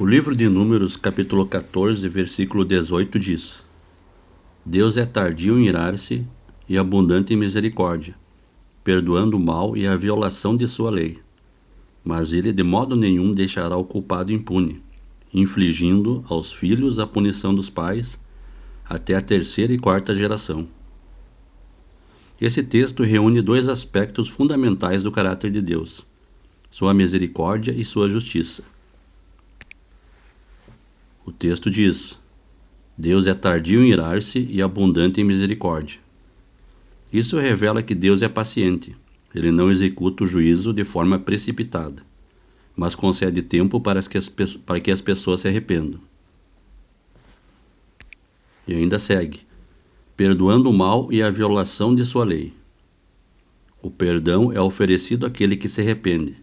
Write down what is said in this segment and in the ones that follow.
O livro de Números, capítulo 14, versículo 18 diz: Deus é tardio em irar-se e abundante em misericórdia, perdoando o mal e a violação de sua lei. Mas ele de modo nenhum deixará o culpado impune, infligindo aos filhos a punição dos pais até a terceira e quarta geração. Esse texto reúne dois aspectos fundamentais do caráter de Deus: sua misericórdia e sua justiça. O texto diz: Deus é tardio em irar-se e abundante em misericórdia. Isso revela que Deus é paciente. Ele não executa o juízo de forma precipitada, mas concede tempo para que as pessoas se arrependam. E ainda segue: perdoando o mal e a violação de sua lei. O perdão é oferecido àquele que se arrepende.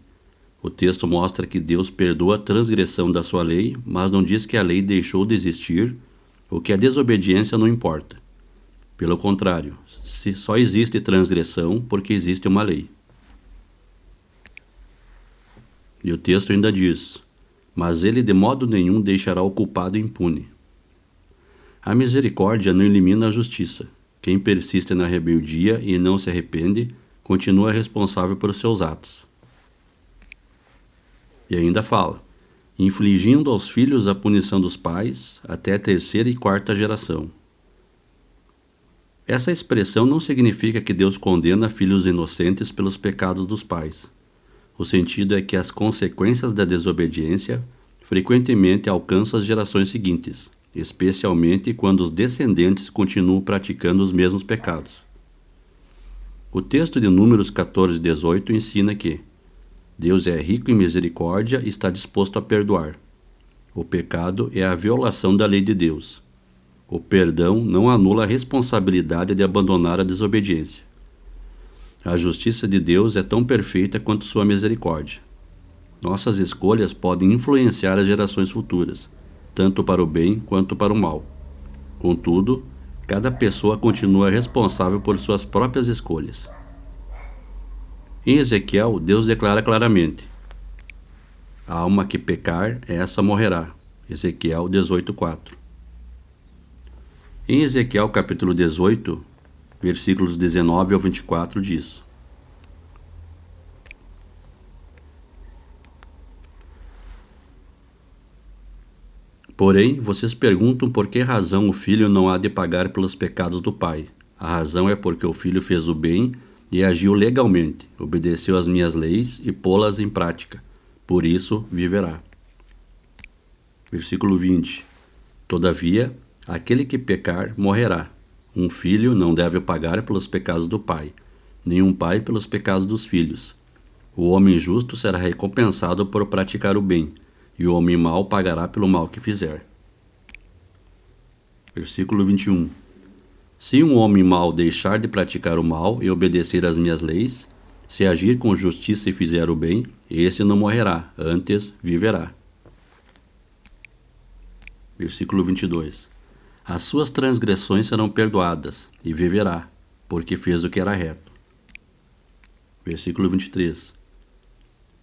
O texto mostra que Deus perdoa a transgressão da sua lei, mas não diz que a lei deixou de existir ou que a desobediência não importa. Pelo contrário, só existe transgressão porque existe uma lei. E o texto ainda diz: mas ele de modo nenhum deixará o culpado impune. A misericórdia não elimina a justiça. Quem persiste na rebeldia e não se arrepende, continua responsável por seus atos. E ainda fala: infligindo aos filhos a punição dos pais até a terceira e quarta geração. Essa expressão não significa que Deus condena filhos inocentes pelos pecados dos pais. O sentido é que as consequências da desobediência frequentemente alcançam as gerações seguintes, especialmente quando os descendentes continuam praticando os mesmos pecados. O texto de Números 14:18 ensina que Deus é rico em misericórdia e está disposto a perdoar. O pecado é a violação da lei de Deus. O perdão não anula a responsabilidade de abandonar a desobediência. A justiça de Deus é tão perfeita quanto sua misericórdia. Nossas escolhas podem influenciar as gerações futuras, tanto para o bem quanto para o mal. Contudo, cada pessoa continua responsável por suas próprias escolhas. Em Ezequiel, Deus declara claramente: a alma que pecar, essa morrerá. Ezequiel 18:4. Em Ezequiel capítulo 18, versículos 19 ao 24 diz: Porém, vocês perguntam por que razão o filho não há de pagar pelos pecados do pai. A razão é porque o filho fez o bem e agiu legalmente, obedeceu às minhas leis e pô-las em prática. Por isso viverá. Versículo 20. Todavia, aquele que pecar morrerá. Um filho não deve pagar pelos pecados do pai, nem um pai pelos pecados dos filhos. O homem justo será recompensado por praticar o bem, e o homem mau pagará pelo mal que fizer. Versículo 21. Se um homem mau deixar de praticar o mal e obedecer às minhas leis, se agir com justiça e fizer o bem, esse não morrerá, antes viverá. Versículo 22. As suas transgressões serão perdoadas, e viverá, porque fez o que era reto. Versículo 23.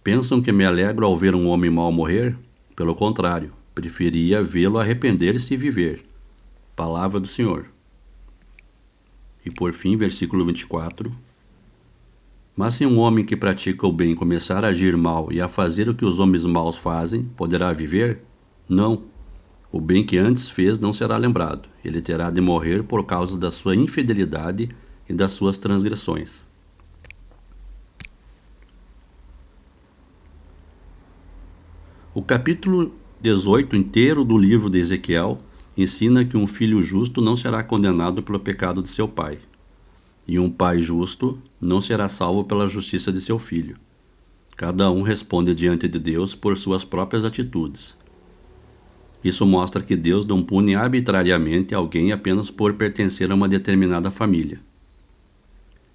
Pensam que me alegro ao ver um homem mau morrer? Pelo contrário, preferia vê-lo arrepender-se e viver. Palavra do Senhor. E por fim, versículo 24. Mas se um homem que pratica o bem começar a agir mal e a fazer o que os homens maus fazem, poderá viver? Não. O bem que antes fez não será lembrado. Ele terá de morrer por causa da sua infidelidade e das suas transgressões. O capítulo 18 inteiro do livro de Ezequiel ensina que um filho justo não será condenado pelo pecado de seu pai, e um pai justo não será salvo pela justiça de seu filho. Cada um responde diante de Deus por suas próprias atitudes. Isso mostra que Deus não pune arbitrariamente alguém apenas por pertencer a uma determinada família.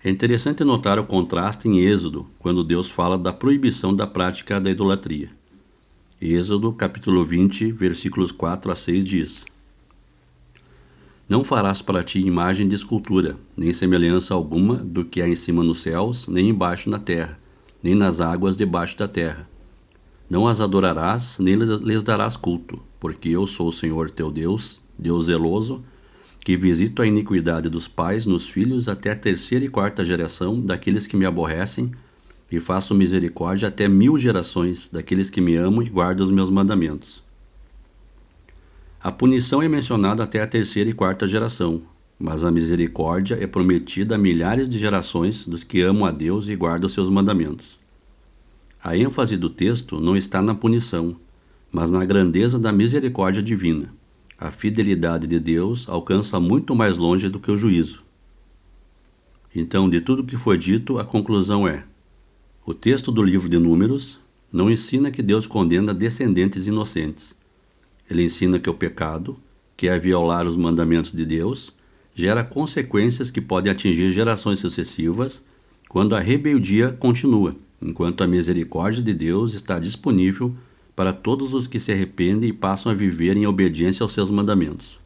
É interessante notar o contraste em Êxodo, quando Deus fala da proibição da prática da idolatria. Êxodo, capítulo 20, versículos 4 a 6 diz: Não farás para ti imagem de escultura, nem semelhança alguma do que há em cima nos céus, nem embaixo na terra, nem nas águas debaixo da terra. Não as adorarás, nem lhes darás culto, porque eu sou o Senhor teu Deus, Deus zeloso, que visito a iniquidade dos pais nos filhos até a terceira e quarta geração daqueles que me aborrecem, e faço misericórdia até 1000 gerações daqueles que me amam e guardam os meus mandamentos. A punição é mencionada até a terceira e quarta geração, mas a misericórdia é prometida a milhares de gerações dos que amam a Deus e guardam seus mandamentos. A ênfase do texto não está na punição, mas na grandeza da misericórdia divina. A fidelidade de Deus alcança muito mais longe do que o juízo. Então, de tudo que foi dito, a conclusão é: o texto do livro de Números não ensina que Deus condena descendentes inocentes. Ele ensina que o pecado, que é violar os mandamentos de Deus, gera consequências que podem atingir gerações sucessivas quando a rebeldia continua, enquanto a misericórdia de Deus está disponível para todos os que se arrependem e passam a viver em obediência aos seus mandamentos.